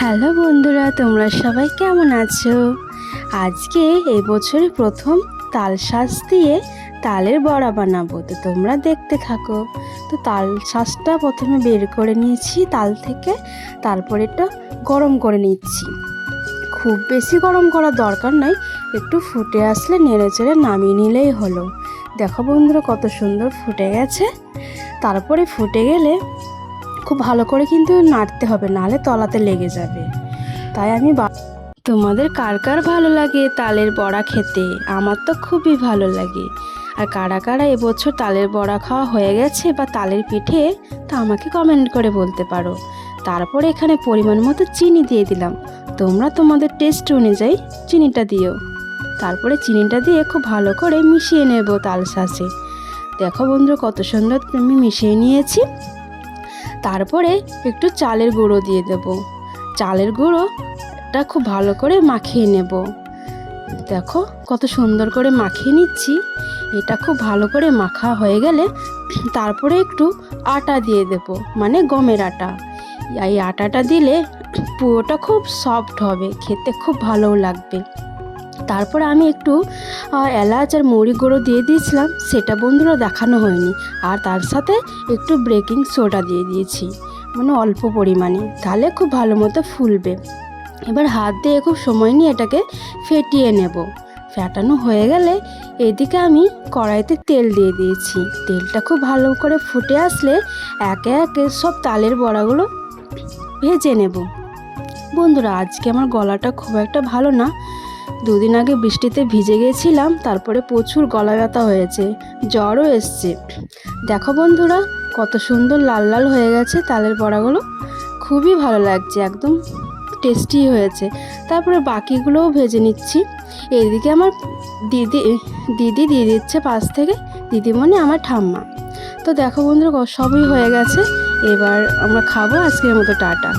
Hello বন্ধুরা, তোমরা সবাই কেমন আছো? আজকে এবছরের প্রথম তাল শাঁস দিয়ে তালের বড়া বানাবো, তো তোমরা দেখতে থাকো। তো তাল শাঁসটা প্রথমে বের করে নিয়েছি তাল থেকে, তারপরে এটা গরম করে নিচ্ছি। খুব বেশি গরম করার দরকার নাই, একটু ফুটে আসলে নেড়ে চেড়ে নামিয়ে নিলেই হলো। দেখো বন্ধুরা, কত সুন্দর ফুটে গেছে। তারপরে ফুটে গেলে খুব ভালো করে কিন্তু নাড়তে হবে, নাহলে তলাতে লেগে যাবে। তাই আমি তোমাদের কার কার ভালো লাগে তালের বড়া খেতে? আমার তো খুবই ভালো লাগে। আর কারা কারা এবছর তালের বড়া খাওয়া হয়ে গেছে বা তালের পিঠে, তা আমাকে কমেন্ট করে বলতে পারো। তারপরে এখানে পরিমাণ মতো চিনি দিয়ে দিলাম, তোমরা তোমাদের টেস্ট অনুযায়ী চিনিটা দিও। তারপরে চিনিটা দিয়ে খুব ভালো করে মিশিয়ে নেব তাল শাঁসে। দেখো বন্ধু, কত সুন্দর আমি মিশিয়ে নিয়েছি। তারপরে একটু চালের গুঁড়ো দিয়ে দেব। চালের গুঁড়োটা খুব ভালো করে মাখিয়ে নেব। দেখো কত সুন্দর করে মাখিয়ে নিচ্ছি। এটা খুব ভালো করে মাখা হয়ে গেলে তারপরে একটু আটা দিয়ে দেব, মানে গমের আটা। এই আটাটা দিলে পুরোটা খুব সফট হবে, খেতে খুব ভালোও লাগবে। তারপরে আমি একটু এলাচ আর মৌরি গুঁড়ো দিয়ে দিয়েছিলাম, সেটা বন্ধুরা দেখানো হয়নি। আর তার সাথে একটু বেকিং সোডা দিয়ে দিয়েছি, মানে অল্প পরিমাণে, তাহলে খুব ভালো মতো ফুলবে। এবার হাত দিয়ে খুব সময় নিয়ে এটাকে ফেটিয়ে নেব। ফেটানো হয়ে গেলে এদিকে আমি কড়াইতে তেল দিয়ে দিয়েছি। তেলটা খুব ভালো করে ফুটে আসলে একে একে সব তালের বড়াগুলো ভেজে নেব। বন্ধুরা, আজকে আমার গলাটা খুব একটা ভালো না, দুদিন আগে বৃষ্টিতে ভিজে গেছিলাম, তারপরে প্রচুর গলা ব্যথা হয়েছে, জ্বরও এসছে। দেখো বন্ধুরা, কত সুন্দর লাল লাল হয়ে গেছে তালের বড়াগুলো, খুবই ভালো লাগছে, একদম টেস্টি হয়েছে। তারপরে বাকিগুলোও ভেজে নিচ্ছি। এদিকে আমার দিদি দিয়ে দিচ্ছে পাশ থেকে, দিদিমণি আমার ঠাম্মা। তো দেখো বন্ধুরা, সবই হয়ে গেছে। এবার আমরা খাবো। আজকের মতো টাটা।